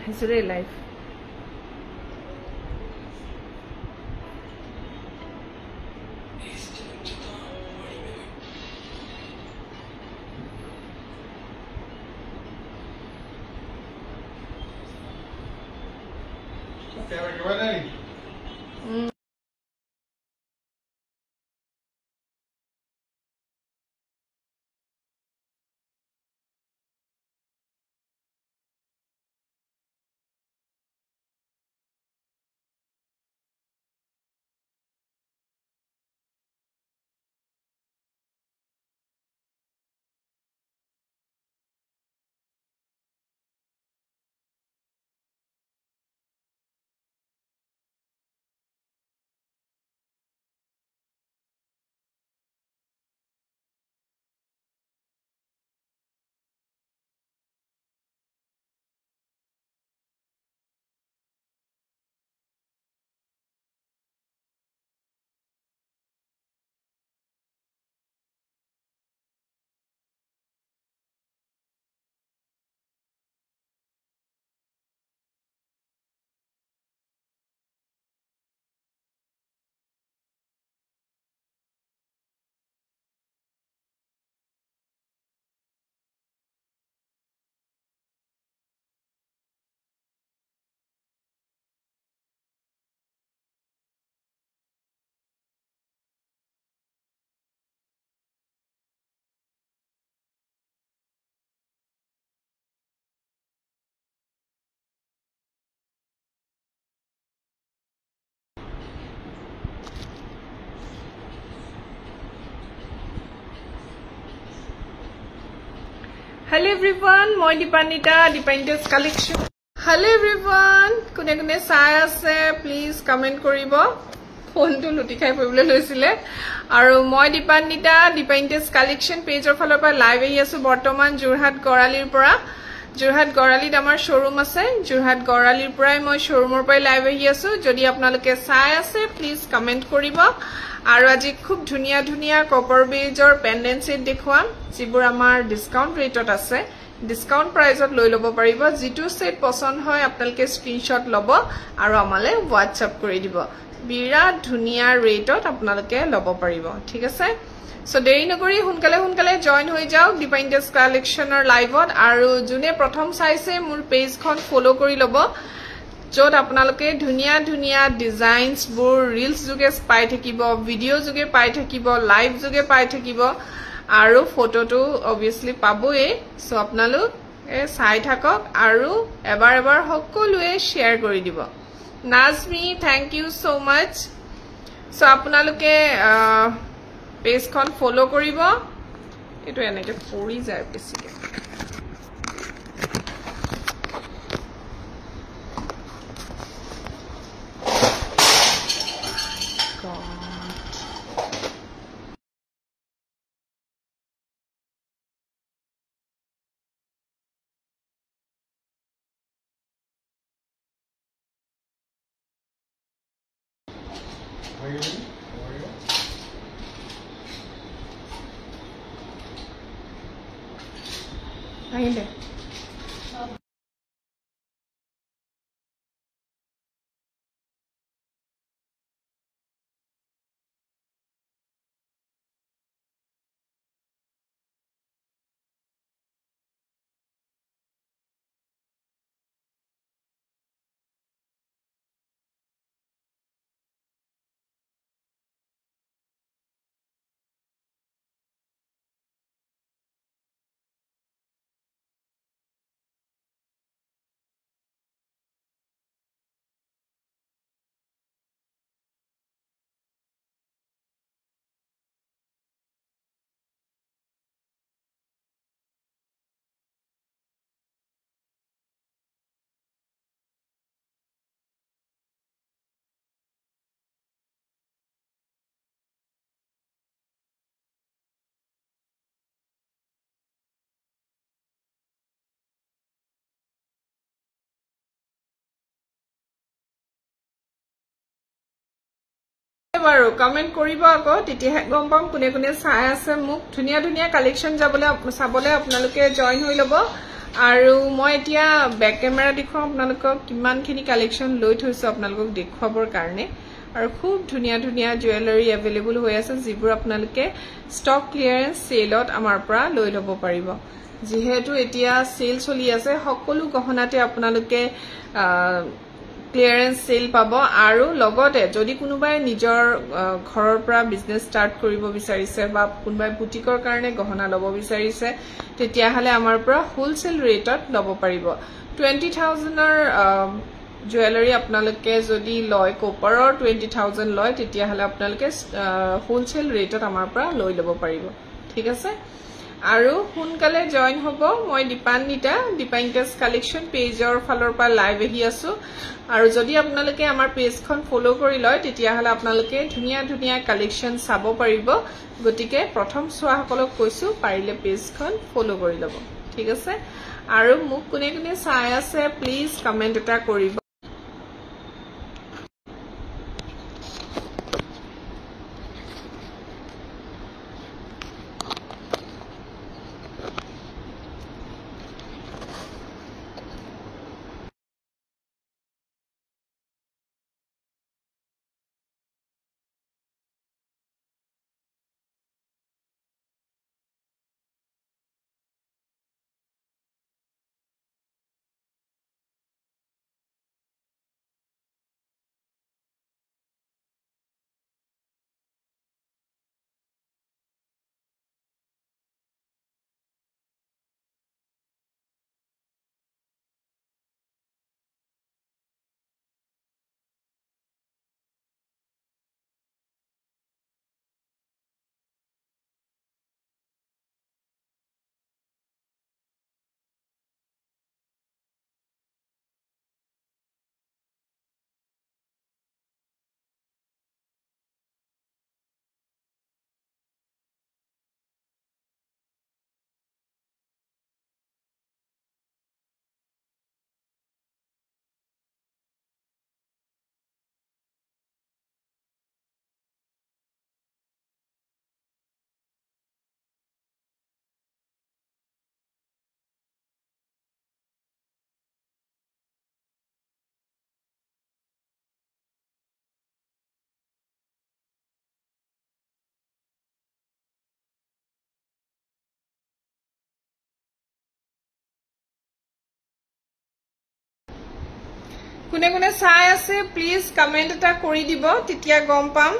আহিছো ৰে live Hello everyone, moi Dipanita, Dipanita's collection. Hello everyone, kune kune sai ase, please comment koribo. Phone to luti khai pebule loisile. Aru moi Dipanita, Dipanita's collection page or follow pa live ahi asu bortoman Jorhat Goralir pora. Jorhat Goralit amar showroom ase. Jorhat Goralir pora moi showroom or pa live ahi asu. Jodi apnaloke sai ase, please comment koribo. আৰু আজি খুব ধুনিয়া ধুনিয়া copper বেজৰ pendant set দেখুৱাম যিবোৰ আমাৰ discount ৰেটত আছে ডিসকাউন্ট প্ৰাইজত লৈ লব পাৰিব যিটো সেট পছন্দ হয় আপোনালোকে স্ক্ৰিনশ্বট লব আৰু আমালে WhatsApp কৰি দিব বিৰাট ধুনিয়া ৰেটত আপোনালোকে লব পাৰিব ঠিক আছে সো দেৰি নকৰি হুনকালে জয়েন হৈ যাওক ডিপাইনডেস কালেকশনৰ লাইভত আৰু জুনে প্ৰথম চাইছে মোৰ পেজখন ফলো কৰি লব যত আপোনালোকে ধুনিয়া ধুনিয়া ডিজাইনস বোৰ ৰিলস যোগে পাই থাকিব ভিডিও যোগে পাই থাকিব লাইভ যোগে পাই থাকিব আৰু ফটোটো অবিয়াসলি পাবয়ে সো আপোনালোক চাই থাকক আৰু এবাৰ সকলোৱে শেয়াৰ কৰি দিব নাজমি থ্যাংক ইউ সো মাচ সো আপোনালোকে পেজখন ফলো কৰিব এটো এনেকে পৰি যায় বেছিকে Ainda. বাৰু কমেন্ট কৰিব আকৌ তেতিয়া গম পাম কোনে কোনে চাই আছে মোক ধুনিয়া ধুনিয়া কালেকশন চাবলে আপোনালোকে জয়েন হৈ লব আৰু মই এতিয়া বেক কেমেৰা দেখুৱাম আপোনালোকক কিমানখিনি কালেকশ্যন লৈ থৈছো আপোনালোকক দেখুৱাবৰ কাৰণে আৰু খুব ধুনীয়া ধুনীয়া জুৱেলাৰী এভেইলেবল হৈ আছে যিবোৰ আপোনালোকে ষ্টক ক্লিয়াৰেন্স সেলত আমাৰ পৰা লৈ ল'ব পাৰিব যেহেতু এতিয়া সেল চলি আছে সকলো গহনাতে আপোনালোকে ক্লিয়াৰেন্স সেল পাব আৰু লগতে যদি কোনোবাই নিজৰ ঘৰৰ পৰা বিজনেস ষ্টাৰ্ট কৰিব বিচাৰিছে বা কোনোবাই বুটিকৰ কাৰণে গহনা ল'ব বিচাৰিছে তেতিয়া হলে আমাৰ পৰা হোলসেল ৰেটত ল'ব পাৰিব 20000 ৰ জুৱেলাৰী আপোনালোকে যদি লয় কপাৰৰ 20000 লয় তেতিয়া হলে আপোনালোকে হোলসেল ৰেটত আমাৰ পৰা লৈ ল'ব পাৰিব ঠিক আছে আৰু সোনকালে জয়েন হ'ব মই দীপান্বিতা দীপাইনটাস কালেকশন পেজৰ ফালৰ পৰা লাইভ আহি আছো আৰু যদি আপোনালোকে আমাৰ পেজখন ফলো কৰি লয় তেতিয়া হলে আপোনালোকে ধুনীয়া ধুনীয়া কালেকশন চাব পাৰিব গতিকে প্ৰথম চোৱাসকলক কৈছো পাৰিলে পেজখন ফলো কৰি ল'ব ঠিক আছে আৰু মোক কোনে কোনে চাই আছে প্লিজ কমেন্ট এটা কৰিব কোনে কোনে চাই আছে প্লিজ কমেন্ট এটা কৰি দিব তেতিয়া গম পাম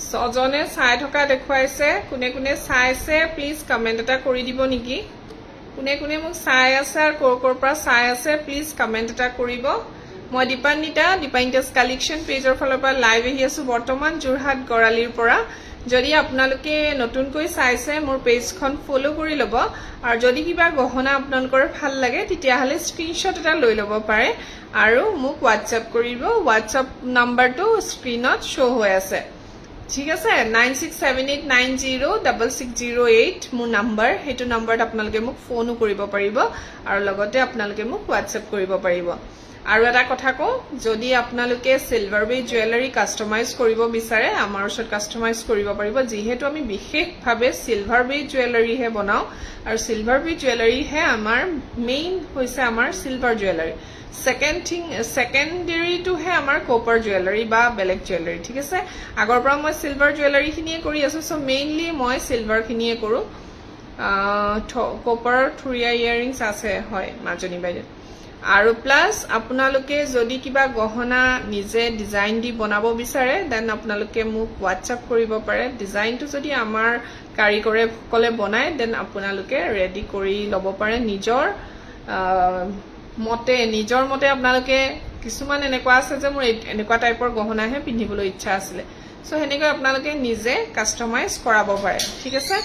সজনে চাই থকা দেখুৱাইছে কোনে কোনে চাইছে প্লিজ কমেন্ট এটা কৰি দিব নেকি কোনে কোনে মোক চাই আছে আৰু কোৰ পৰা চাই আছে প্লিজ কমেন্ট এটা কৰিব মই দীপান্বিতা দীপাইনটাস কালেকশন পেজৰ ফালৰ পৰা লাইভ আহি আছো বৰ্তমান জুৰহাট গৰালিৰ পৰা যদি আপোনালোকে নতুনকৈ চাইছে মোৰ পেজখন ফলো কৰি ল'ব আৰু যদি কিবা গহনা আপোনালোকৰ ভাল লাগে তেতিয়া হলে স্ক্ৰিনশ্বট এটা লৈ ল'ব পাৰে আৰু মোক WhatsApp কৰিব WhatsApp নাম্বাৰটো স্ক্ৰিনত শ্ব' হৈ আছে ঠিক আছে 9678906608 মোৰ নাম্বাৰ হেতু নাম্বাৰত আপোনালোকে মোক ফোনো কৰিব পাৰিব আৰু লগতে আপোনালোকে মোক WhatsApp কৰিব পাৰিব আৰু এটা কথা কওঁ যদি আপোনালোকে সিলভাৰ বি জুৱেলাৰী কাস্টমাইজ কৰিব বিচাৰে আমাৰ ওচৰত কাস্টমাইজ কৰিব পাৰিব যিহেতু আমি বিশেষভাৱে সিলভাৰ বি জুৱেলাৰী হে বনাও আৰু সিলভাৰ বি জুৱেলাৰী হে আমাৰ মেইন হৈছে আমাৰ সিলভাৰ জুৱেলাৰী সেকেন্ডাৰী টু হে আমাৰ কপাৰ জুৱেলাৰী বা বেলেগ জুৱেলাৰী ঠিক আছে আগৰ পৰা মই সিলভাৰ জুৱেলাৰী খিনিয়ে কৰি আছো সো মেইনলি মই সিলভাৰ খিনিয়ে কৰো কপাৰ থুৰিয়া ইয়াৰিংছ আছে হয় মাজনী বাইদেউ আৰু প্লাস আপোনালোকে যদি কিবা গহনা নিজে ডিজাইন দি বনাব বিচাৰে দেন আপোনালোকে মোক WhatsApp কৰিব পাৰে ডিজাইনটো যদি আমাৰ কাৰিকৰে কলে বনায় দেন আপোনালোকে ৰেডি কৰি লব পাৰে নিজৰ মতে আপোনালোকে কিছুমান এনেকুৱা আছে যে মোৰ এনেকুৱা টাইপৰ গহনাহে পিন্ধিবলৈ ইচ্ছা আছিল সো হেনেকৈ আপোনালোকে নিজে কাস্টমাইজ কৰাব পাৰে ঠিক আছে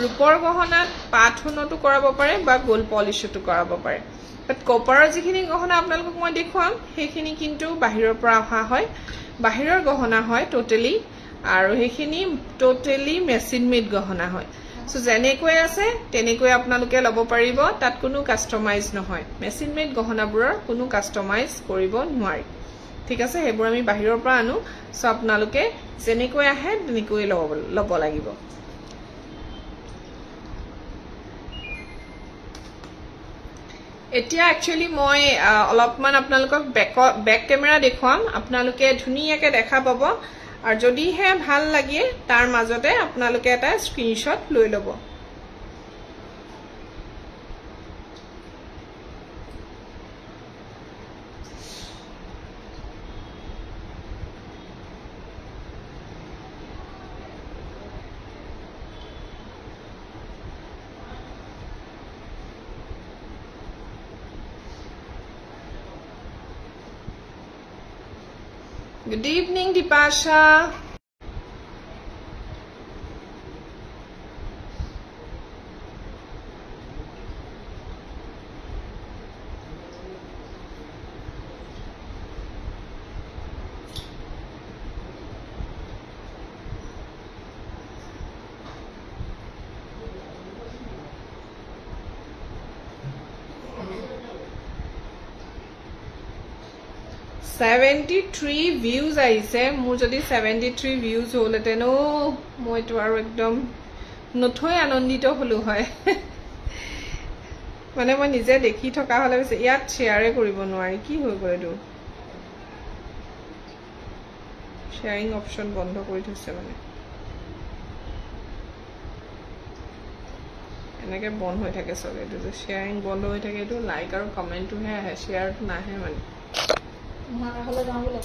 ৰূপৰ গহনাত পাথুনটো কৰাব পাৰে বা গোল্ড পলিশটো কৰাব পাৰে বাট কপাৰৰ যিখিনি গহনা আপোনালোকক মই দেখুৱাম সেইখিনি কিন্তু বাহিৰৰ পৰা অহা হয় বাহিৰৰ গহনা হয় টোটালি আৰু সেইখিনি টোটালি মেচিন মেড গহনা হয় সো যেনেকৈ আছে তেনেকৈ আপোনালোকে লব পাৰিব তাত কোনো কাস্টমাইজ নহয় মেচিন মেড গহনাবোৰৰ কোনো কাস্টমাইজ কৰিব নোৱাৰি ঠিক আছে হেবোৰ আমি বাহিৰৰ পৰা আনো সো আপোনালোকে যেনেকৈ আহে তেনেকৈ লব লাগিব এতিয়া একচুয়ালি মই অলপমান আপোনালোকক বেক ক্যামেৰা দেখুৱাম আপোনালোকে ধুনিয়াকে দেখা পাব আৰু যদি হে ভাল লাগে তাৰ মাজতে আপোনালোকে এটা স্ক্ৰিনশ্বট লৈ লব Good evening, Dipasha. $73 views আহিছে মোৰ যদি 73 views হলতেনো মই তো আৰু একদম নথৈ আনন্দিত হলো হয় মানে মই নিজে দেখি থকা হলে ইয়াত শেয়াৰে কৰিব নোৱাৰি কি হৈ গলে তো শেয়াৰিং অপচন বন্ধ কৰি থৈছে মানে এনেকে বন্ধ হৈ থাকে সব এটো যে শেয়াৰিং বন্ধ হৈ থাকে এটো লাইক আৰু কমেন্টটো হে আহে শেয়াৰটো নাহে মানে মহাকাশলৈ যাওঁ বোলে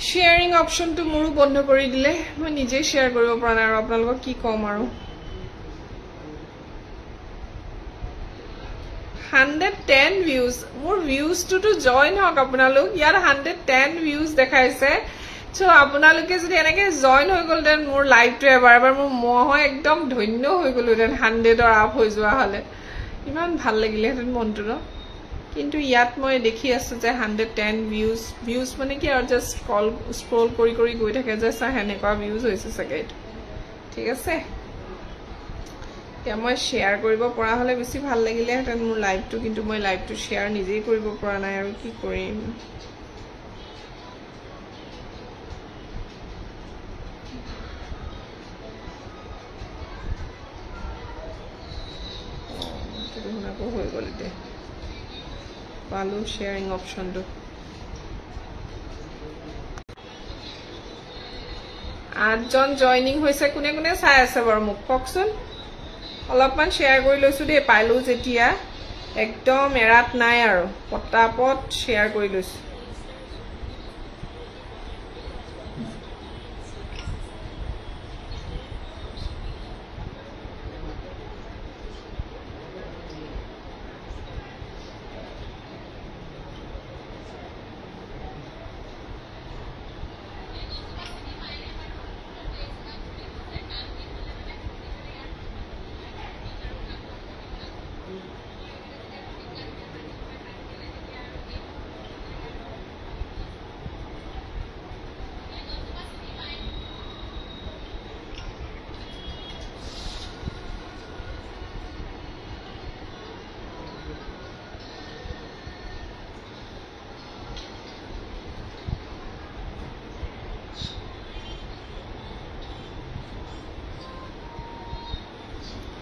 শেয়াৰিং অপচনটো মোৰো বন্ধ কৰি দিলে মই নিজে শেয়াৰ কৰিব পৰা নাই আৰু আপোনালোকক কি কম আৰু 110 views মোৰ views to join হক আপোনালোক ইয়াৰ 110 views দেখাইছে সো আপোনালোকে যদি এনেকে জয়েন হৈ গল দেন মোৰ লাইভটো এবাৰ মোৰ মহ একদম ধন্য হৈ গল দেন 100 অৰ আপ হৈ যোৱা হলে ইমান ভাল লাগিলে হেতেন মনটো ন কিন্তু ইয়াত মই দেখি আছো যে 110 views মানে কি আৰু জাস্ট স্ক্ৰল কৰি গৈ থাকে যে সা হেনেকুৱা views হৈছে সকে ঠিক আছে মই শেয়াৰ কৰিব পৰা হলে বেছি ভাল লাগিলে হেতেন মোৰ লাইভটো কিন্তু মই লাইভটো শেয়াৰ নিজেই কৰিব পৰা নাই আৰু কি কৰিম তো হৈ গল তে পালো শেয়াৰিং অপচনটো 8 জন জয়নিং হৈছে কোনে কোনে চাই আছে বাৰু মোক ককচোন অলপমান শেয়াৰ কৰি লৈছো দে পাইলো যেতিয়া একদম এৰাত নাই আৰু পটাপট শেয়াৰ কৰি লৈছো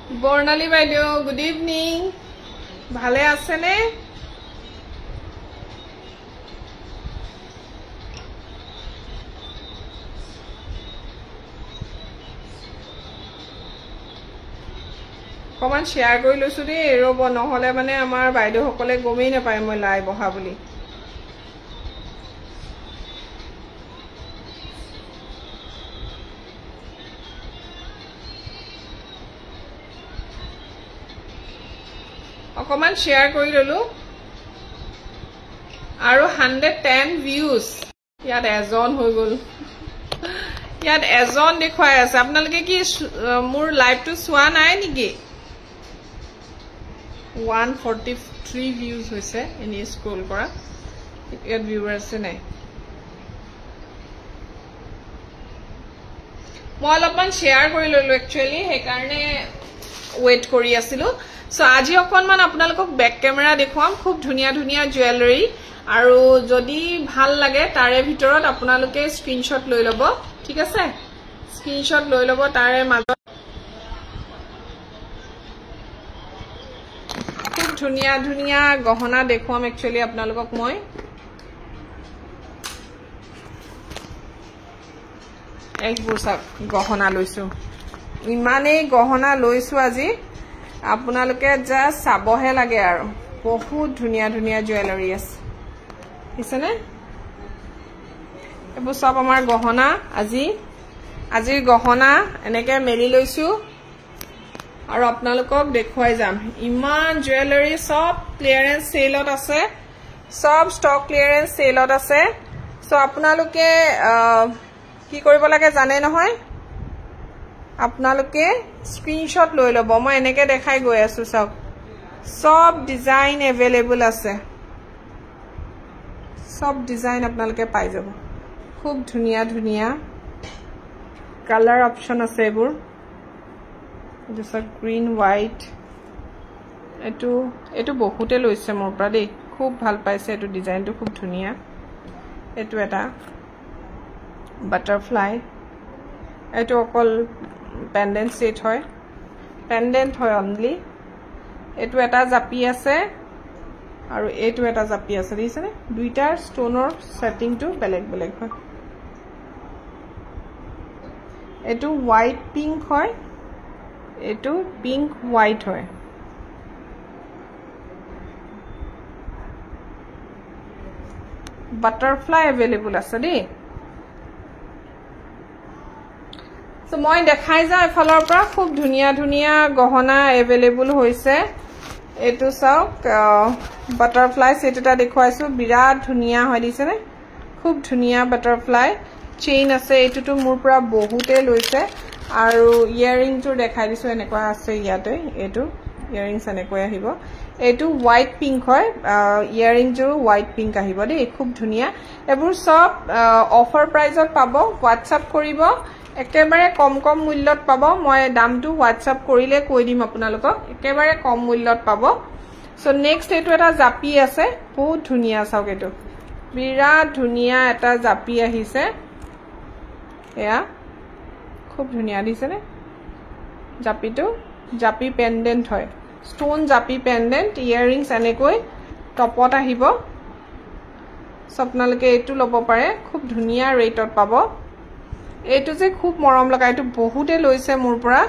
বৰ্ণালী বাইদেউ গুড ইভিনিং ভালে আছে নে কমান শেয়াৰ কৰি লৈছো দেই ৰব নহলে মানে আমাৰ বাইদেউ সকলে গমেই নাপায় মই লাইভ অহা বুলি অকমান শেয়াৰ কৰি ললো আৰু 110 ভিউজ ইয়াত এজন হৈ গল ইয়াত এজন দেখুৱাই আছে আপোনালোকে কি মোৰ লাইভটো চোৱা নাই নেকি 143 ভিউজ হৈছে এনে স্ক্ৰল কৰা ইয়াত ভিউৱাৰ আছে নাই মই অলপমান শ্বেয়াৰ কৰি ললো একচুয়ালি সেই কাৰণে ওয়েট কৰি আছিলো সো আজি অকনমান আপোনালোকক বেক কেমেৰা দেখুৱাম খুব ধুনিয়া ধুনিয়া জুৱেলাৰী আৰু যদি ভাল লাগে তাৰে ভিতৰত আপোনালোকে স্ক্ৰিনশ্বট লৈ লব ঠিক আছে স্ক্ৰিনশ্বট লৈ লব তাৰে মাজত খুব ধুনিয়া ধুনিয়া গহনা দেখুৱাম একচুয়ালি আপোনালোকক মই এইবোৰ সব গহনা লৈছো ইমানেই গহনা লৈছো আজি আপোনালোকে যা চাবহে লাগে আৰু বহুত ধুনিয়া ধুনিয়া জুৱেলাৰী আছে হিসনে এবোৰ সব আমাৰ গহনা আজিৰ গহনা এনেকে মেলি লৈছো আৰু আপোনালোকক দেখুৱাই যাম ইমান জুৱেলাৰী সব ক্লিয়াৰেন্স সেলত আছে সব ষ্টক ক্লিয়াৰেন্স সেলত আছে সো আপোনালোকে কি কৰিব লাগে জানে নহয় আপোনালোকে স্ক্ৰিনশ্বট লৈ লব মই এনেকে দেখাই গৈ আছো সব ডিজাইন अवेलेबल আছে সব ডিজাইন আপোনালোকে পাই যাব খুব ধুনিয়া ধুনিয়া কালাৰ অপচন আছে এবোৰ দিস গ্ৰীন হোৱাইট এটো বহুতে লৈছে মোৰ পৰা দেই খুব ভাল পাইছে এটো ডিজাইনটো খুব ধুনিয়া এটো এটা বাটাৰফ্লাই এটো অকল পেন্ডেন্ট সেট হয় পেন্ডেন্ট হয় অনলি এটো এটা জাপি আছে আৰু এটো এটা জাপি আছে দিছনে দুইটাৰ ষ্টোনৰ সেটিংটো বেলেগ বেলেগ হয় এটো হোৱাইট পিংক হয় এটো পিংক হোৱাইট হয় বাটাৰফ্লাই अवेलेबल আছে দেই সো মই দেখাই যা এফালৰ পৰা খুব ধুনিয়া ধুনিয়া গহনা अवेलेबल হৈছে এটো চাওক বাটাৰফ্লাই সেট এটা দেখুৱাইছো বিৰাট ধুনিয়া হয় দিছনে খুব ধুনিয়া বাটাৰফ্লাই চেইন আছে এটোটো মোৰ পৰা বহুতে লৈছে আৰু ইয়াৰিংটো দেখাই দিছো এনেকুৱা আছে ইয়াতে এটো ইয়াৰিংছ এনেকৈ আহিব এটো হোৱাইট পিংক হয় ইয়াৰিংটো হোৱাইট পিংক আহিব দেই খুব ধুনিয়া এবোৰ সব অফাৰ প্ৰাইজত পাব WhatsApp কৰিব একেবাৰে কম কম মূল্যত পাব মই দামটো WhatsApp কৰিলে কৈ দিম আপোনালোকক একেবাৰে কম মূল্যত পাব সো নেক্সট এটো এটা জাপি আছে বহুত ধুনিয়া চাওক এটো বিৰাট ধুনিয়া এটা জাপি আহিছে এয়া খুব ধুনিয়া দিছেনে জাপিটো জাপি পেন্ডেন্ট হয় ষ্টোন জাপি পেন্ডেন্ট ইয়াৰিংছ এনেকৈ টপত আহিব আপোনালোকে এটো ল'ব পাৰে খুব ধুনিয়া ৰেটত পাব এটো যে খুব মৰম লগা এটো বহুতে লৈছে মোৰ পৰা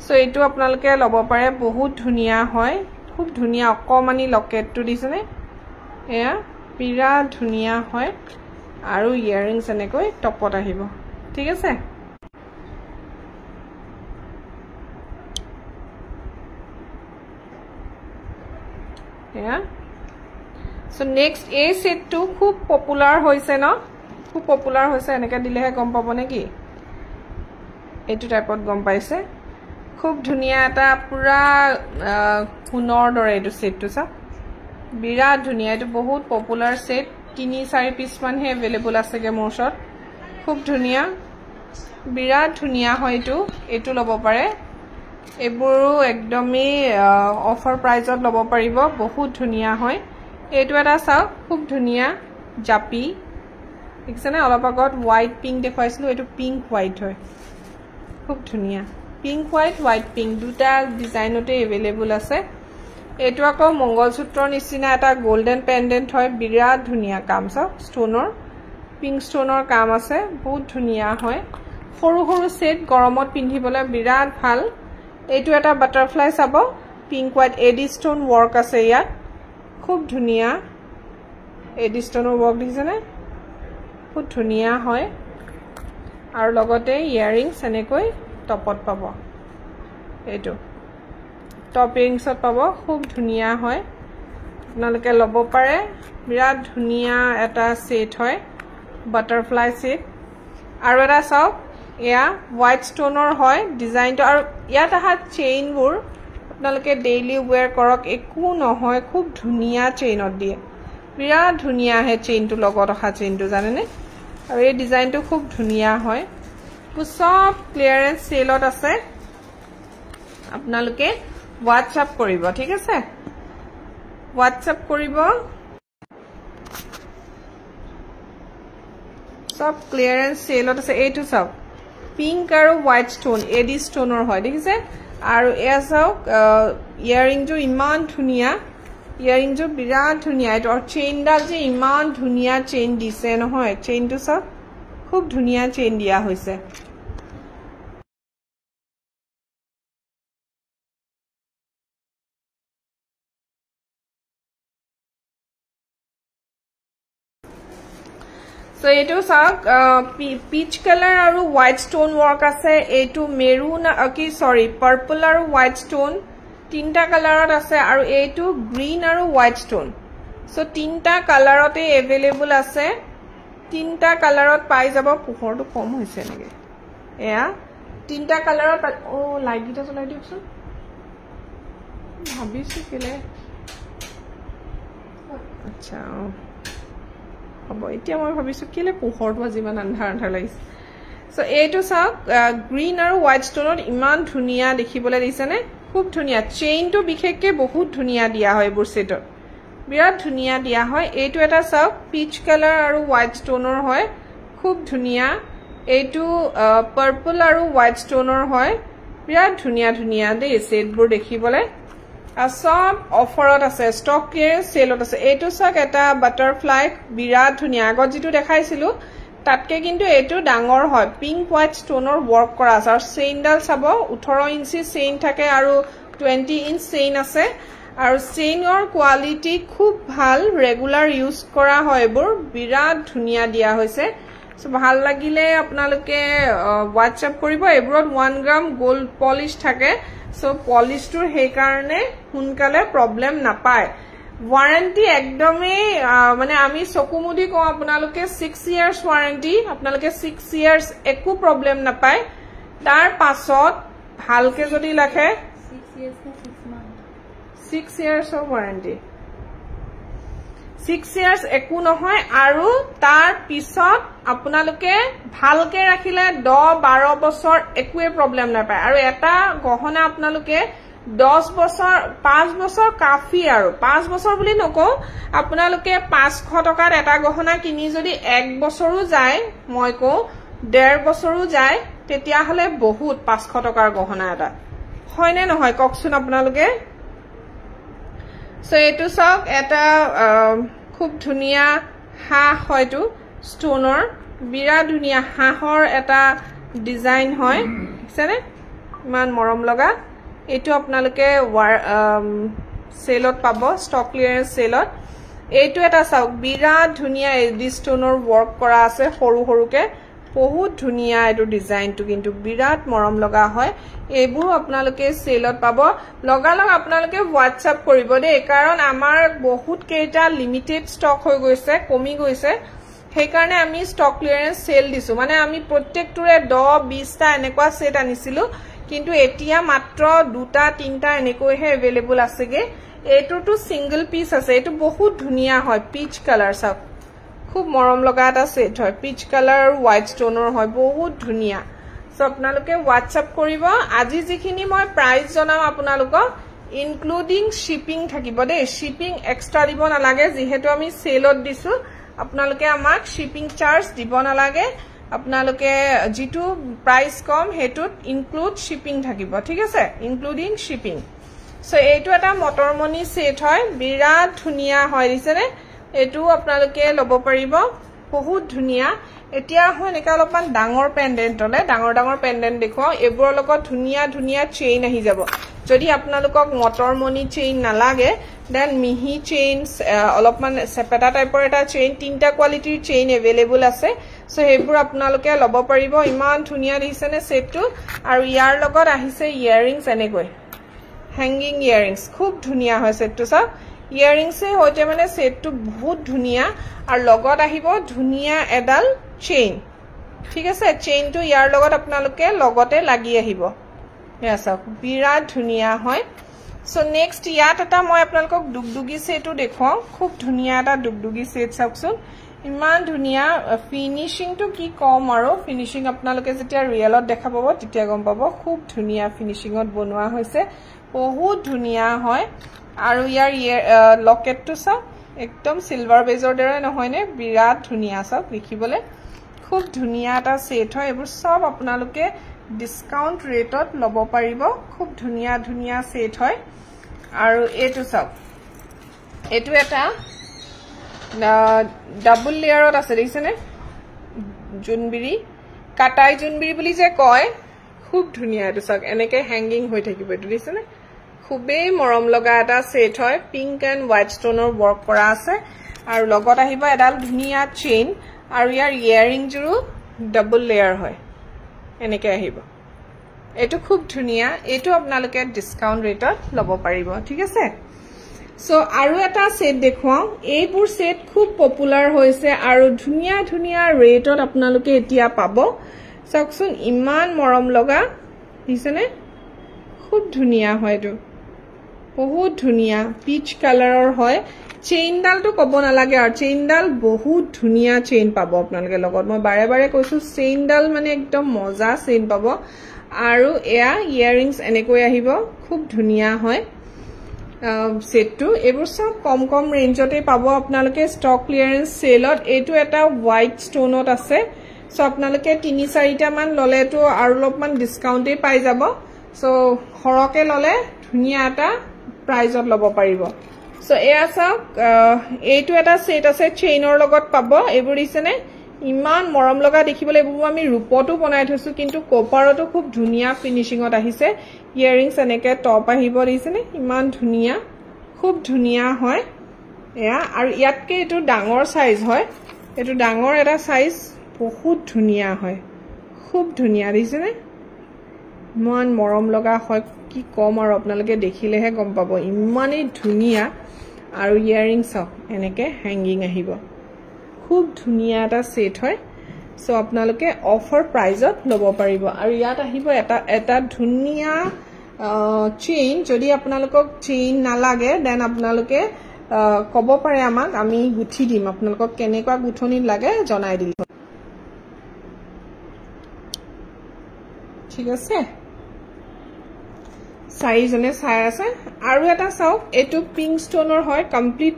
সো এটো আপোনালোকে ল'ব পাৰে বহুত ধুনিয়া হয় খুব ধুনিয়া অকমানি লকেটটো দিছেনে এয়া বিৰাট ধুনিয়া হয় আৰু ইয়াৰিংছ এনেকৈ টপত আহিব ঠিক আছে এয়া সো নেক্সট এই সেটটো খুব পপুলাৰ হৈছে ন খুব পপুলাৰ হৈছে এনেকৈ দিলেহে গম পাব নেকি এটো টাইপত গম পাইছে খুব ধুনিয়া এটা পুৰা সোণৰ দৰে এটো সেটটো সব বিৰাট ধুনিয়া এটো বহুত পপুলাৰ সেট 3-4 পিস মানহে अवेलेबल আছেগে মোৰ ওচৰত খুব ধুনিয়া বিৰাট ধুনিয়া হয় এটো ল'ব পাৰে এবোৰো একদমই অফাৰ প্ৰাইজত ল'ব পাৰিব বহুত ধুনিয়া হয় এটো এটা চাওক খুব ধুনিয়া জাপি দেখছেনে অলপ আগত হোৱাইট পিংক দেখুৱাইছিলো এটো পিংক হোৱাইট হয় খুব ধুনিয়া পিংক হোৱাইট পিংক দুটা ডিজাইনতে এভেইলেবল আছে এটো আকৌ মঙ্গলসূত্ৰৰ নিচিনা এটা গোল্ডেন পেন্ডেন্ট হয় বিৰাট ধুনিয়া কাম সব ষ্টোনৰ পিংক ষ্টোনৰ কাম আছে বহুত ধুনিয়া হয় সৰু সৰু সেট গৰমত পিন্ধিবলৈ বিৰাট ভাল এটো এটা বাটাৰফ্লাই চাব পিংক হোৱাইট এডি ষ্টোন ওয়াৰ্ক আছে ইয়াত খুব ধুনিয়া এডি ষ্টোনৰ ওয়াৰ্ক দিছেনে খুব ধুনিয়া হয় আৰু লগতে ইয়াৰিংছ এনেকৈ টপত পাব এটো টপ ইয়াৰিংছত পাব খুব ধুনিয়া হয় আপোনালোকে লব পাৰে বিৰাট ধুনিয়া এটা সেট হয় বাটাৰফ্লাই সেট আৰু এটা চাওক এয়া হোৱাইট ষ্টোনৰ হয় ডিজাইনটো আৰু ইয়াত আহা চেইনবোৰ আপোনালোকে ডেইলি ওয়্যাৰ কৰক একো নহয় খুব ধুনিয়া চেইনত দিয়ে বিৰাট ধুনিয়া হে চেইনটো লগত অহা চেইনটো জানেনে আৰু এই ডিজাইনটো খুব ধুনিয়া হয় সব ক্লিয়াৰেন্স সেলত আছে আপোনালোকে WhatsApp কৰিব ঠিক আছে WhatsApp কৰিব সব ক্লিয়াৰেন্স সেলত আছে এইটো সব পিংক আৰু হোৱাইট ষ্টোন এডি ষ্টোনৰ হয় দেখিছে আৰু এয়া চাওক ইয়াৰিংটো ইমান ধুনিয়া ইয়াৰিংটো বিৰাট ধুনিয়া এটো চেইনডাল যে ইমান ধুনিয়া চেইন দিছে নহয় চেইনটো সব খুব ধুনিয়া চেইন দিয়া হৈছে So eto sak peach color aru white stone work ase eto maroon ki sorry purple aru white stone tinta color ase aru eto green aru white stone so tinta color ote available ase tinta color ot pai jabo pohor to kom hoise nege eya tinta color ot oh light dita cholai diokson bhabisu kele acha হবো এতিয়া মই ভাবিছো কিলে পোহৰটো যিমান আন্ধাৰ আন্ধাৰ লাগিছে সো এইটো চাওক গ্ৰীন আৰু হোৱাইট ষ্টোনত ইমান ধুনিয়া দেখিবলৈ দিছেনে খুব ধুনিয়া চেইনটো বিশেষকে বহুত ধুনিয়া দিয়া হয় বুৰ সেটত বিৰাট ধুনিয়া দিয়া হয় এইটো এটা চাওক পিচ কালাৰ আৰু হোৱাইট ষ্টোনৰ হয় খুব ধুনিয়া এইটো পাৰ্পল আৰু হোৱাইট ষ্টোনৰ হয় বিৰাট ধুনিয়া ধুনিয়া দে সেটবোৰ দেখিবলৈ সব অফাৰত আছে স্টক ক্লিয়াৰেন্স সেলত আছে এটো সাক এটা বাটাৰফ্লাই বিৰাট ধুনিয়া আগত যেটো দেখাইছিলো তাতকে কিন্তু এটো ডাঙৰ হয় পিংক হোৱাইট ষ্টোনৰ ওয়াৰ্ক কৰা আছে আৰু চেইনডাল চাব 18 ইঞ্চি চেইন থাকে আৰু 20 ইঞ্চ চেইন আছে আৰু চেইনৰ কোৱালিটি খুব ভাল ৰেগুলাৰ ইউজ কৰা হয় এবোৰ বিৰাট ধুনিয়া দিয়া হৈছে সো ভাল লাগিলে আপোনালোকে WhatsApp কৰিব এবোৰত 1 গ্ৰাম গোল্ড পলিশ থাকে So polish tour he karone hunkale problem napaye warranty ekdome mane ami sokumudi ko apnaloke 6 years warranty apnaloke 6 years eku problem napaye tar pasot bhalke jodi lakhe 6 years ka 6 months 6 years of warranty 6 years eku nohoy aru tar pisot আপোনালোকে ভালকে ৰাখিলে 10-12 বছৰ একোৱে problem নাপায় আৰু এটা গহনা আপোনালোকে 10 বছৰ 5 বছৰ কাফি আৰু 5 বছৰ বুলি নকও আপোনালোকে 500 টকাৰ এটা গহনা কিনি যদি 1 বছৰো যায় মই কও 1.5 বছৰো যায় তেতিয়া হলে বহুত 500 টকাৰ গহনা এটা হয়নে নহয় ককচোন আপোনালোকে সো এটো সব এটা খুব ধুনিয়া হা হয়তো ষ্টোনৰ বিৰা ধুনিয়া হাহৰ এটা ডিজাইন হয় দেখছেনে ইমান মৰম লগা এটো আপোনালোকে সেলত পাব স্টক ক্লিয়াৰেন্স সেলত এটো এটা চাওক বিৰা ধুনিয়া এডি ষ্টোনৰ ওয়াৰ্ক কৰা আছে সৰু সৰুকে বহুত ধুনিয়া এটো ডিজাইনটো কিন্তু বিৰাট মৰম লগা হয় এইবোৰ আপোনালোকে সেলত পাব লগা লগ আপোনালোকে WhatsApp কৰিব দে কাৰণ আমাৰ বহুত কেইটা লিমিটেড ষ্টক হৈ গৈছে কমি গৈছে সেই কাৰণে আমি স্টক ক্লিয়াৰেন্স সেল দিছো মানে আমি প্ৰত্যেকটোৰে 10-20 টা এনেকুৱা সেট আনিছিলো কিন্তু এতিয়া মাত্ৰ 2টা 3টা এনেকৈহে अवेलेबल আছেগে এটোটো সিঙ্গল পিস আছে এটো বহুত ধুনিয়া হয় পিচ কালার সব খুব মৰম লগা এটা সেট হয় পিচ কালাৰ আৰু হোৱাইট ষ্টোনৰ হয় বহুত ধুনিয়া সো আপোনালোকে WhatsApp কৰিব আজি যিখিনি মই প্ৰাইস জনাম আপোনালোকক ইনক্লুডিং শিপিং থাকিব দে শিপিং এক্সট্ৰা দিব নালাগে যেহেতু আমি সেলত দিছো আপোনালোকে আমাক শিপিং চাৰ্জ দিব নালাগে আপোনালোকে যেটো প্ৰাইস কম হেতুত ইনক্লুড শিপিং থাকিব ঠিক আছে ইনক্লুডিং শিপিং সো এইটো এটা মটৰমণি সেট হয় বিৰাট ধুনিয়া হয় দিছেনে এটো আপোনালোকে লব পাৰিব বহুত ধুনিয়া এতিয়া হয় নেকা অলপমান ডাঙৰ পেন্ডেন্ট হলে ডাঙৰ পেন্ডেন্ট দেখুৱা এবোৰৰ লগত ধুনিয়া চেইন আহি যাব যদি আপোনালোকক মটৰমণি চেইন নালাগে দেন মিহি চেইনস অলপমান সেপেটা টাইপৰ এটা চেইন তিনটা কোৱালিটিৰ চেইন अवेलेबल আছে সো হেবোৰ আপোনালোকে লব পাৰিব ইমান ধুনিয়া দিছেনে সেটটো আৰু ইয়াৰ লগত আহিছে ইয়াৰিংস এনেকৈ hanging earrings খুব ধুনিয়া হয় সেটটো সব earrings এ হইতে মানে সেটটো বহুত ধুনিয়া আৰু লগত আহিব ধুনিয়া এডাল চেইন ঠিক আছে চেইনটো ইয়াৰ লগত আপোনালোকে লগতে লাগি আহিব ইয়া সব বিৰাট ধুনিয়া হয় সো নেক্সট ইয়াত এটা মই আপোনালোকক দুগদুগি সেটটো দেখুৱাও খুব ধুনিয়া এটা দুগদুগি সেট চাওকচোন ইমান ধুনিয়া ফিনিশিং তো কি কম আৰু ফিনিশিং আপোনালোকে যেতিয়া ৰিয়েলত দেখা পাব তেতিয়া গম পাব খুব ধুনিয়া ফিনিশিংত বনোৱা হৈছে বহুত ধুনিয়া হয় আৰু ইয়াৰ লকেটটো সব একদম সিলভাৰ বেজৰ দৰে নহয় নে বিৰাট ধুনিয়া সব লিখিবলে খুব ধুনিয়া এটা সেট হয় এবোৰ সব আপোনালোকে ডিসকাউন্ট ৰেটত লব পাৰিব খুব ধুনিয়া সেট হয় আৰু এটো সব এটো এটা ডাবল লেয়াৰত আছে দেখিছেনে জুনবিৰি কাটাই জুনবিৰি বুলি যে কয় খুব ধুনিয়া এটো সব এনেকে হ্যাঙ্গিং হৈ থাকিব এটো দেখিছেনে খুবেই মৰম লগা এটা সেট হয় পিংক এন্ড হোৱাইট ষ্টোনৰ ওয়াৰ্ক কৰা আছে আৰু লগত আহিব এডাল ধুনিয়া চেইন আৰু ইয়াৰ ইয়াৰিং জুৰু ডাবল লেয়াৰ হয় এনেকে আহিব এটো খুব ধুনিয়া এটো আপোনালোকে ডিসকাউন্ট ৰেটত লব পাৰিব ঠিক আছে সো আৰু এটা সেট দেখুৱাও এইবোৰ সেট খুব পপুলাৰ হৈছে আৰু ধুনিয়া ৰেটত আপোনালোকে এতিয়া পাব চাওকচোন ইমান মৰম লগা দিছেনে খুব ধুনিয়া হয়টো বহুত ধুনিয়া পিচ কালাৰৰ হয় চেইনডাল তো কব নালাগে আৰু চেইনডাল বহুত ধুনিয়া চেইন পাব আপোনালোকে লগত মই বাৰে কৈছো চেইনডাল মানে একদম মজা চেইন পাব আৰু এয়া ইয়াৰিংস এনেকৈ আহিব খুব ধুনিয়া হয় সেটটো এবোৰ সব কম ৰেঞ্জতে পাব আপোনালোকে ষ্টক ক্লিয়াৰেন্স সেলত এটো এটা হোৱাইট ষ্টোনত আছে সো আপোনালোকে 3-4টা মান ললে তো আৰু অলপমান ডিসকাউন্টে পাই যাব সো হৰকে ললে ধুনিয়া এটা প্ৰাইজত লব পাৰিব সো এয়া সব এইটো এটা সেট আছে চেইনৰ লগত পাব এবোৰ দিছেনে ইমান মৰম লগা দেখিবলৈ এবোৰ আমি ৰূপটো বনাই থৈছো কিন্তু কপাৰটো খুব ধুনিয়া ফিনিশিংত আহিছে ইয়াৰিংস এনেকে টপ আহিব দিছেনে ইমান ধুনিয়া খুব ধুনিয়া হয় এয়া আৰু ইয়াতকে এটো ডাঙৰ সাইজ হয় এটো ডাঙৰ এটা সাইজ বহুত ধুনিয়া হয় খুব ধুনিয়া দিছেনে মান মৰম লগা হয় কি কম আৰু আপোনালোকে দেখিলেহে গম পাব ইমানেই ধুনিয়া আৰু ইয়াৰিংস এনেকে হ্যাঙ্গিং আহিব খুব ধুনিয়া এটা সেট হয় সো আপোনালোকে অফাৰ প্ৰাইজত লব পাৰিব আৰু ইয়াত আহিব এটা ধুনিয়া চেইন যদি আপোনালোকক চেইন নালাগে দেন আপোনালোকে কব পাৰে আমাক আমি গুঠি দিম আপোনালোকক কেনেকুৱা গুঠনি লাগে জনাই দিম ঠিক আছে সাইজনে চাই আছে আৰু এটা চাওক এটো পিংক ষ্টোনৰ হয় কমপ্লিট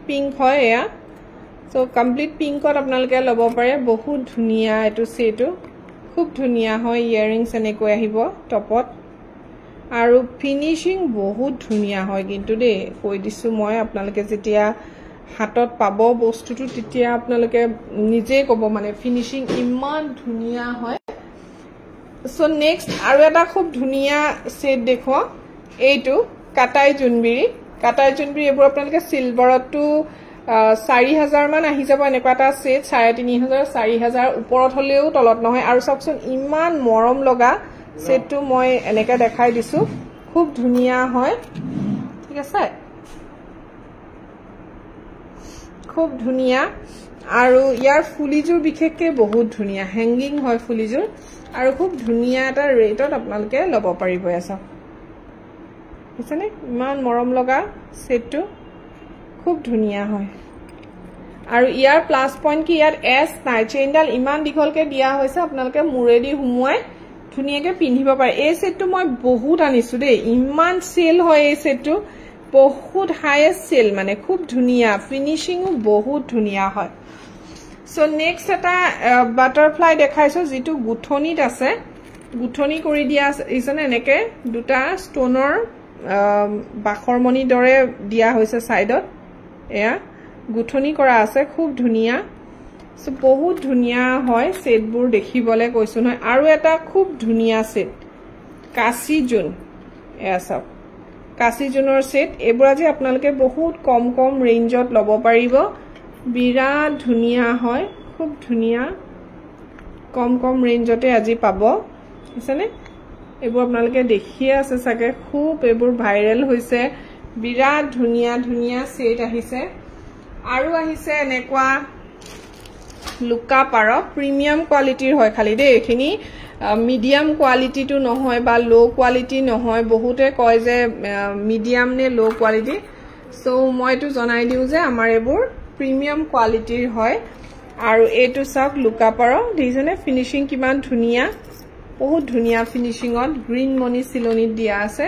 পিংক হয় এয়া সো কমপ্লিট পিংকত আপোনালোকে লব পাৰে বহুত ধুনিয়া এটো সেটো খুব ধুনিয়া হয় ইয়াৰিংস এনেকৈ আহিব টপত আৰু ফিনিশিং বহুত ধুনিয়া হয় কিন্তু দে কৈ দিছো মই আপোনালোকে যেতিয়া হাতত পাব বস্তুটো তেতিয়া আপোনালোকে নিজে কব মানে ফিনিশিং ইমান ধুনিয়া হয় সো নেক্সট আৰু এটা খুব ধুনিয়া সেট দেখো এইটো কাটাই জুনবিৰি এবোৰ আপোনালোকে সিলভাৰটো 4000 মান আহি যাব এনেকুৱা এটা সেট 3500 4000 ওপৰত হলেও তলত নহয় আৰু সবচোন ইমান মৰম লগা সেটটো মই এনেকা দেখাই দিছো খুব ধুনিয়া হয় ঠিক আছে খুব ধুনিয়া আৰু ইয়াৰ ফুলিজুৰ বিশেষকে বহুত ধুনিয়া হ্যাঙ্গিং হয় ফুলিজুৰ আৰু খুব ধুনিয়া এটা ৰেটত আপোনালোকে লব পাৰিব এসা বুজিছেনে ইমান মৰম লগা সেটটো খুব ধুনিয়া হয় আৰু ইয়াৰ প্লাস পইণ্ট কি ইয়াৰ এস নাই চেইনডাল ইমান দীঘলকে দিয়া হৈছে আপোনালোকে মুৰেদি হুমুৱাই ধুনিয়াকে পিন্ধিব পাৰে এই সেটটো মই বহুত আনিছো দেই ইমান সেল হয় এই সেটটো বহুত হাইয়েষ্ট সেল মানে খুব ধুনিয়া ফিনিশিংও বহুত ধুনিয়া হয় সো নেক্সট এটা বাটাৰফ্লাই দেখাইছো যেটো গুঠনিত আছে গুঠনি কৰি দিয়া ইছনে এনেকে দুটা ষ্টনৰ বাখৰমণি দৰে দিয়া হৈছে সাইডত এয়া গুঠনি কৰা আছে খুব ধুনিয়া সো বহুত ধুনিয়া হয় সেটবোৰ দেখিবলে কৈছো নহয় আৰু এটা খুব ধুনিয়া সেট কাশী জুন এয়া সব কাশী জুনৰ সেট এবোৰ আজি আপোনালোকে বহুত কম কম ৰেঞ্জত লব পাৰিব বিৰাট ধুনিয়া হয় খুব ধুনিয়া কম কম ৰেঞ্জতে আজি পাব বুজিছেনে এবোৰ আপোনালোকে দেখিয়ে আছে সাকে খুব এবোৰ ভাইৰেল হৈছে বিৰাট ধুনিয়া ধুনিয়া সেট আহিছে আৰু আহিছে এনেকুৱা লুকা পাৰ প্ৰিমিয়াম কোৱালিটিৰ হয় খালি দে এখিনি মিডিয়াম কোৱালিটি টু নহয় বা লো কোৱালিটি নহয় বহুতে কয় যে মিডিয়াম নে লো কোৱালিটি সো মইটো জনাই দিউ যে আমাৰ এবোৰ প্ৰিমিয়াম কোৱালিটিৰ হয় আৰু এটো সক লুকা পাৰ দিজনে ফিনিশিং কিমান ধুনিয়া বহুত ধুনিয়া ফিনিশিংত গ্ৰীন মনি সিলনি দিয়া আছে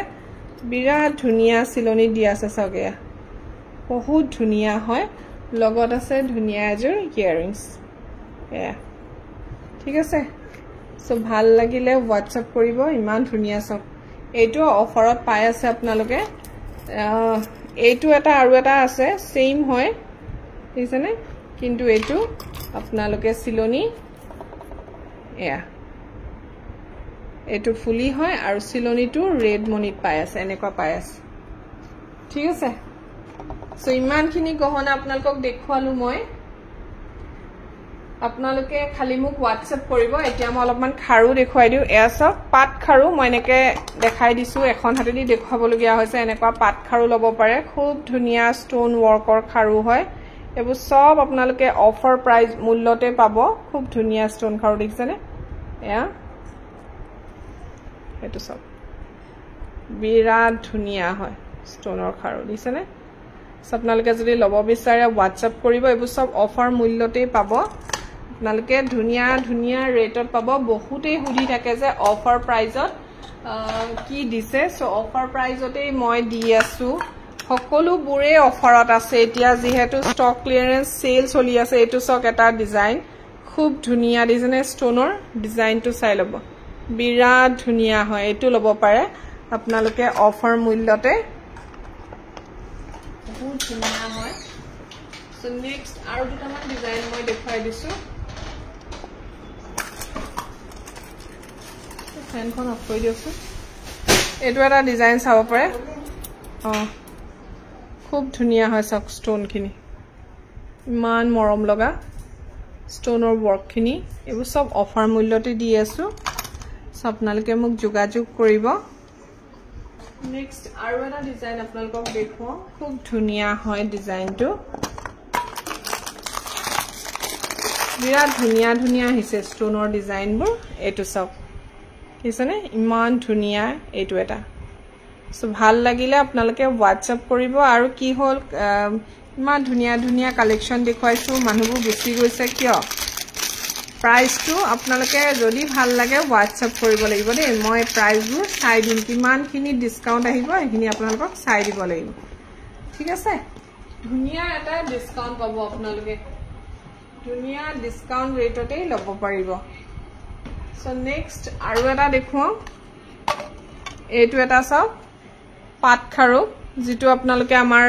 বিৰাট ধুনিয়া সিলনি দিয়া আছে সকে বহুত ধুনিয়া হয় লগত আছে ধুনিয়া এজৰ ইয়াৰিংস এয়া ঠিক আছে সো ভাল লাগিলে WhatsApp কৰিব ইমান ধুনিয়া সব এটো অফাৰত পাই আছে আপোনালোকে এটো এটা আৰু এটা আছে সেম হয় বুজিছেনে কিন্তু এটো আপোনালোকে সিলনি এয়া এটো ফুলি হয় আৰু সিলনিটো ৰেড মনিত পাই আছে এনেকুৱা পাই আছে ঠিক আছে সো ইমানখিনি গহনা আপোনালোকক দেখুৱালো মই আপোনালোকে খালি মোক WhatsApp কৰিব এতিয়া মই অলপমান খাৰু দেখুৱাই দিও এয়া সব পাট খাৰু মই এনেকে দেখাই দিছো এখন হাতেদি দেখুৱাবলগিয়া হৈছে এনেকুৱা পাট খাৰু লব পাৰে খুব ধুনিয়া ষ্টন ওয়াৰ্কৰ খাৰু হয় এবোৰ সব আপোনালোকে অফাৰ প্ৰাইস মূল্যতে পাব খুব ধুনিয়া ষ্টন খাৰু দেখিছেনে এয়া এটো সব বিৰাট ধুনিয়া হয় ষ্টনৰ খাৰু দিছেনে আপোনালোকে যদি লব বিচাৰে WhatsApp কৰিব এবোৰ সব অফাৰ মূল্যতে পাব আপোনালোকে ধুনিয়া ধুনিয়া ৰেটত পাব বহুতেই হুদি থাকে যে অফাৰ প্ৰাইজত কি দিছে সো অফাৰ প্ৰাইজতে মই দি আছো সকলো বুৰে অফাৰত আছে এতিয়া যেহেতু ষ্টক ক্লিয়ারেন্স সেল চলি আছে এটো সক এটা ডিজাইন খুব ধুনিয়া ডিজাইন ষ্টনৰ ডিজাইনটো চাই লব বিৰাট ধুনিয়া হয় এটো লব পাৰে আপোনালোকে অফাৰ মূল্যতে বহুত ধুনিয়া হয় সো নেক্সট আৰু দুটামান ডিজাইন মই দেখাই দিছো ফেনখন অফ কৰি দিছো এটো এটা ডিজাইন চাব পাৰে খুব ধুনিয়া হয় সক ষ্টন খিনি ইমান মৰম লগা ষ্টনৰ ওয়াৰ্ক খিনি এবোৰ সব অফাৰ মূল্যতে দি আছো আপোনালোকে মোক যোগাযোগ কৰিব নেক্সট আৰু এটা ডিজাইন আপোনালোকক দেখুৱাও খুব ধুনিয়া হয় ডিজাইনটো বিৰাট ধুনিয়া ধুনিয়া হিছে ষ্টনৰ ডিজাইনবোৰ এটো সব কিছেনে ইমান ধুনিয়া এটো এটা সো ভাল লাগিলে আপোনালোকে WhatsApp কৰিব আৰু কি হল ইমান ধুনিয়া ধুনিয়া কালেকশন দেখুৱাইছো মানুহবোৰ বেছি গৈছে কিয় প্ৰাইসটো আপোনালোকে যদি ভাল লাগে WhatsApp কৰিব লাগিব দে মই প্ৰাইসবোৰ চাই দিম কিমানখিনি ডিসকাউন্ট আহিব এখিনি আপোনালোকক চাই দিব লাগিব ঠিক আছে ধুনিয়া এটা ডিসকাউন্ট পাব আপোনালোকে ধুনিয়া ডিসকাউন্ট ৰেটতে লব পাৰিব সো নেক্সট আৰু এটা দেখুৱাও এটো এটা সব পাট খাৰু যেটো আপোনালোকে আমাৰ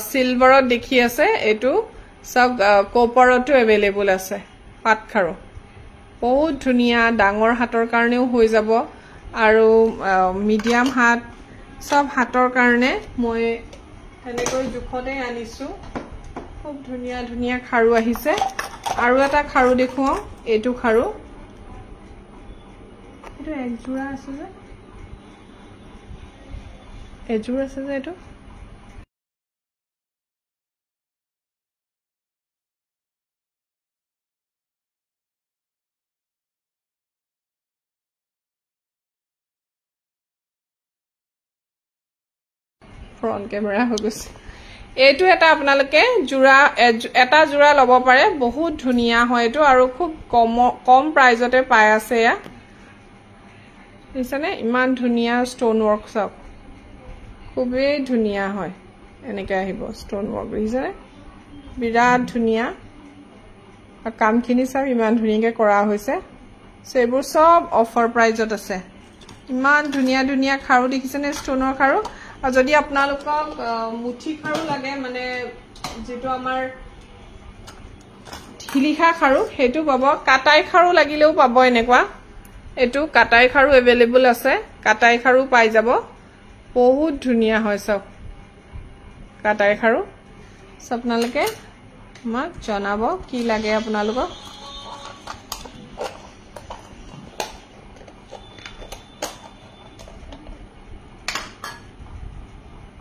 সিলভাৰত দেখি আছে এটো সব কপাৰটো अवेलेबल আছে পাট খাৰু বহুত ধুনিয়া ডাঙৰ হাতৰ কাৰণেও হৈ যাব আৰু মিডিয়াম হাত সব হাতৰ কাৰণে মই এনেকৈ জুখতে আনিছো খুব ধুনিয়া ধুনিয়া খাৰু আহিছে আৰু এটা খাৰু দেখুৱাও এটো খাৰু এটো এক জোৰা আছে যে এজোৰ আছে যে এটো ফ্ৰন্ট ক্যামেৰা হৈ গৈছে এটো এটা আপোনালোকে জোৰা এটা জোৰা লব পাৰে বহুত ধুনিয়া হয় এটো আৰু খুব কম প্ৰাইজতে পাই আছে ইয়া দিছনে ইমান ধুনিয়া ষ্টন ওয়াৰ্ক সব খুবেই ধুনিয়া হয় এনেকৈ আহিব ষ্টন ওয়াৰ্ক দিছনে বিৰাট ধুনিয়া আৰু কামখিনি সব ইমান ধুনীয়াকৈ কৰা হৈছে সো এইবোৰ সব অফাৰ প্ৰাইজত আছে ইমান ধুনীয়া ধুনীয়া খাৰু দেখিছেনে ষ্টনৰ খাৰু আৰু যদি আপোনালোকক মুঠি খাৰু লাগে মানে যেটো আমাৰ ঢিলিখা খাৰু হেতু পাব কাটাই খাৰু লাগিলেও পাব এনেকুৱা এটো কাটাই খাৰু अवेलेबल আছে কাটাই খাৰু পাই যাব বহুত ধুনীয়া হয় সব কাটাই খাৰু সব আপোনালোকে আমাক জনাব কি লাগে আপোনালোকক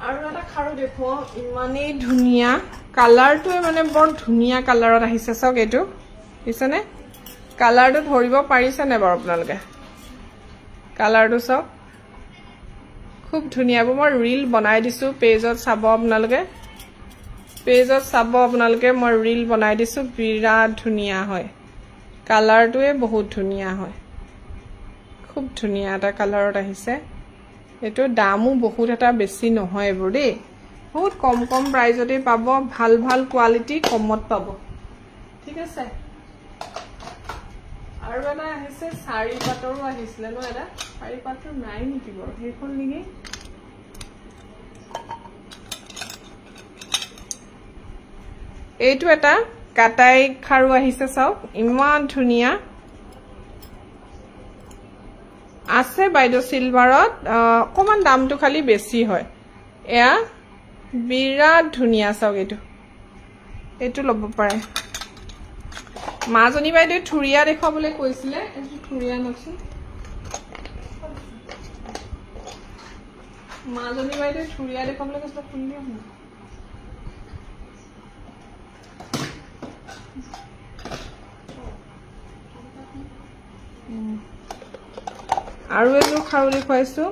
আৰু এটা খাৰু দেখো ইমানে ধুনীয়া কালাৰটো মানে বৰ ধুনীয়া কালাৰত আহিছে সক এটো দিছনে কালাৰটো ধৰিব পাৰিছে নে বাৰু আপোনালোকে কালাৰটো সব খুব ধুনীয়া মই ৰীল বনাই দিছো পেজত চাব আপোনালোকে পেজত চাব আপোনালোকে মই ৰীল বনাই দিছো বিৰাট ধুনীয়া হয় কালাৰটোৱে বহুত ধুনীয়া হয় খুব ধুনীয়া এটা কালাৰত আহিছে এটো দামও বহুত এটা বেছি নহয় এবোৰ দেই বহুত কম কম প্ৰাইজতে পাব ভাল ভাল কোৱালিটি কমত পাব ঠিক আছে আৰু এটা আহিছে সাৰি পাটৰো আহিছিলে ন এটা সাৰি পাটৰ নাই নেকি বাৰু হেখন নেকি এইটো এটা কাটাই খাৰু আহিছে চাওক ইমান ধুনীয়া আছে বাইদো সিলভাৰত অকমান দামটো খালি বেছি হয় এয়া বিৰাট ধুনীয়া চাওক এইটো ল'ব পাৰে মাজনী বাইদো থুৰিয়া দেখাবলৈ কৈছিলে এইটো থুৰিয়া নকচোন মাজনী বাইদো থুৰিয়া দেখাবলৈ কৈছিলে খুলিয়া না আৰু এযোৰ খাৰু দেখুৱাইছো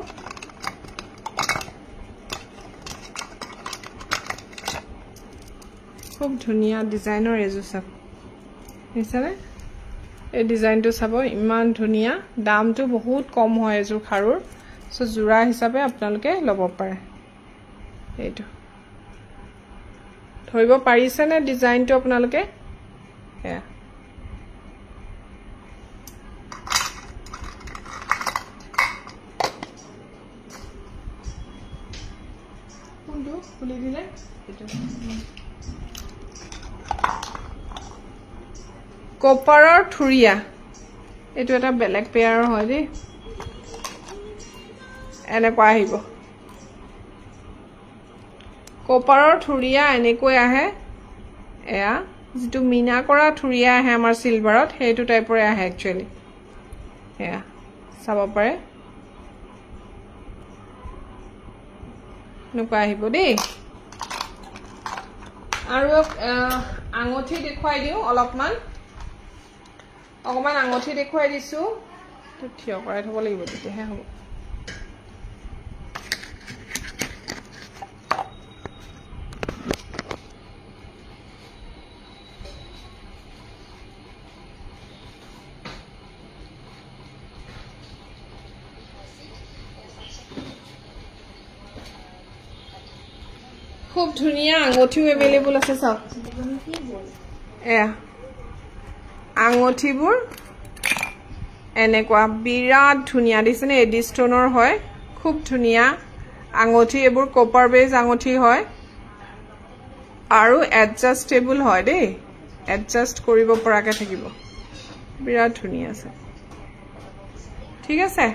খুব ধুনীয়া ডিজাইনৰ এযোৰ চাব বুজিছেনে এই ডিজাইনটো চাব ইমান ধুনীয়া দামটো বহুত কম হয় এযোৰ খাৰুৰ সো জোৰা হিচাপে আপোনালোকে ল'ব পাৰে এইটো ধৰিব পাৰিছে নে ডিজাইনটো আপোনালোকে এয়া খুলি দিলে কপাৰৰ থুৰিয়া এইটো এটা বেলেগ পেয়াৰৰ হয় দেই এনেকুৱা আহিব কপাৰৰ থুৰিয়া এনেকৈ আহে এয়া যেটো মিনা কৰা থুৰিয়া আহে আমাৰ সিলভাৰত হেতু টাইপৰে আহে একচুয়ালি এয়া চাব পাৰে নুকা আহিব দেই আৰু আঙঠি দেখুৱাই দিও অলপমান অকমান আঙঠি দেখুৱাই দিছো তো থিয় কৰাই থব লাগিব তেতিয়াহে হ'ব খুব ধুনীয়া আঙঠিও अवेलेबल আছে সব এয়া আঙঠিবোৰ এনেকুৱা বিৰাট ধুনীয়া দিছনে এডি ষ্টনৰ হয় খুব ধুনীয়া আঙঠি এবোৰ কপাৰ বেজ আঙঠি হয় আৰু এডজাস্টেবল হয় দেই এডজাস্ট কৰিব পৰাকে থাকিব বিৰাট ধুনীয়া আছে ঠিক আছে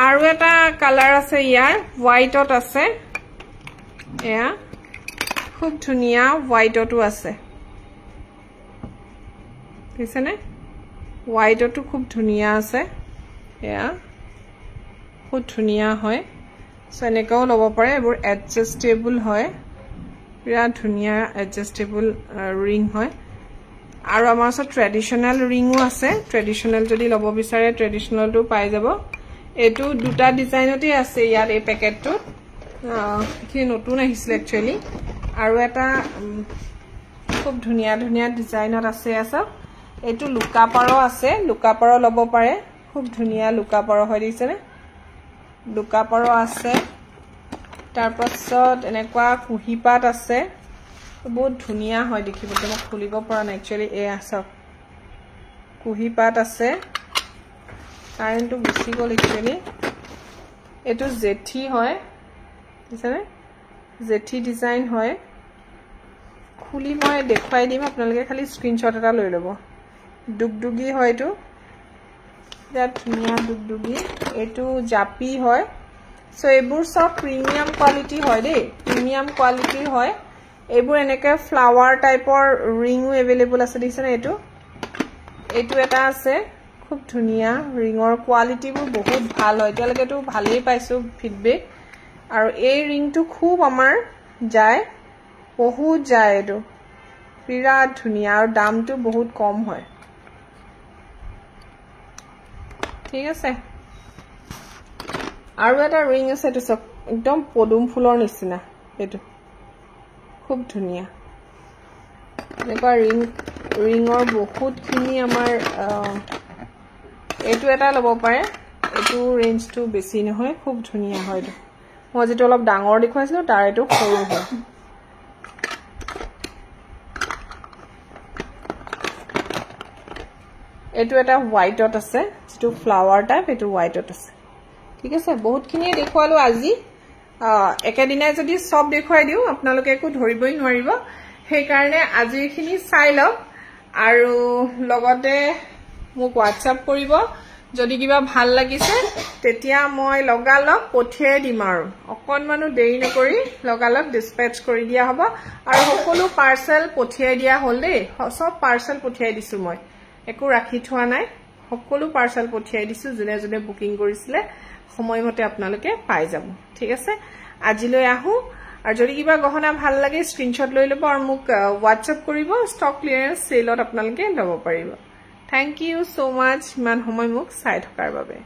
আৰু এটা কালাৰ আছে ইয়াৰ হোৱাইটত আছে এয়া খুব ধুনীয়া হোৱাইটটো আছে দিছেনে হোৱাইটটো খুব ধুনীয়া আছে এয়া খুব ধুনীয়া হয় সো এনেকাও ল'ব পাৰে এবোৰ এডজাস্টেবল হয় বিৰাট ধুনীয়া এডজাস্টেবল ৰিং হয় আৰু আমাৰ ওচৰত ট্ৰেডিশনাল ৰিংও আছে ট্ৰেডিশনাল যদি ল'ব বিচাৰে ট্ৰেডিশনালটো পাই যাব এটো দুটা ডিজাইনতে আছে ইয়াৰ এই পেকেটটো কি নতুন আহিছিল একচুয়ালি আৰু এটা খুব ধুনীয়া ধুনীয়া ডিজাইনত আছে আছে এটো লুকাপাৰো আছে লুকাপাৰো ল'ব পাৰে খুব ধুনীয়া লুকাপাৰো হৈ দিছেনে লুকাপাৰো আছে তাৰ পাছত এনেকুৱা কুহিপাত আছে বহুত ধুনিয়া হয় দেখিবলৈ মই খুলিব পৰা নাই একচুয়ালি এ আছক কুহি পাত আছে কাৰেণ্টটো গুচি গ'ল একচুয়ালি এটো জেঠি হয় বুজিছানে জেঠি ডিজাইন হয় খুলি মই দেখাই দিম আপোনালোকে খালি স্ক্ৰিনশ্বট এটা লৈ ল'ব দুগদুগি হয় এটো বিৰাট ধুনিয়া দুগদুগি এটো জাপি হয় সো এবোৰ সব প্ৰিমিয়াম কোৱালিটি হয় দেই প্ৰিমিয়াম কোৱালিটি হয় এবোৰ এনেকে ফ্লাৱাৰ টাইপৰ ৰিংও अवेलेबल আছে দিছনে এটো এটা আছে খুব ধুনিয়া ৰিংৰ কোৱালিটিবোৰ বহুত ভাল হয় তেওঁলোকেটো ভালেই পাইছো ফিডবেক আৰু এই ৰিংটো খুব আমাৰ যায় বহুত যায় এটো বিৰাট ধুনিয়া আৰু দামটো বহুত কম হয় ঠিক আছে আৰু এটা ৰিং আছে এটো সব একদম পদুম ফুলৰ নিচিনা এটো খুব ধুনিয়া এনেকুৱা ৰিংৰ বহুত খিনি আমাৰ এটো এটা ল'ব পাৰে এটো ৰেঞ্জটো বেছি নহয় খুব ধুনিয়া হয় এটো মই যেটো অলপ ডাঙৰ দেখুৱাইছিলো তাৰ এটো সৰু হয় এটো এটা হোৱাইটত আছে যেটো ফ্লাৱাৰ টাইপ এটো হোৱাইটত আছে ঠিক আছে বহুত খিনি দেখুৱালো আজি একেদিনাই যদি সব দেখুৱাই দিও আপোনালোকে একো ধৰিবই নোৱাৰিব সেই কাৰণে আজিখিনি চাই লওক আৰু লগতে মোক WhatsApp কৰিব যদি কিবা ভাল লাগিছে তেতিয়া মই লগালক পঠিয়াই দিম আৰু অকনমানো দেৰি নকৰি লগালক ডিসপেচ কৰি দিয়া হ'ব আৰু সকলো পাৰ্সেল পঠিয়াই দিয়া হ'ল দেই সব পাৰ্সেল পঠিয়াই দিছো মই একো ৰাখি থোৱা নাই সকলো পাৰ্সেল পঠিয়াই দিছো জনে জনে বুকিং কৰিছিলে সময়মতে আপোনালোকে পাই যাব ঠিক আছে আজিলৈ আহো আৰু যদি কিবা গহনা ভাল লাগে স্ক্ৰিনশ্বট লৈ লব আৰু মোক WhatsApp কৰিব ষ্টক ক্লিয়াৰেন্স সেলত আপোনালোকে ল'ব পাৰিব থ্যাংক ইউ সো মাচ ইমান সময় মোক চাই থকাৰ বাবে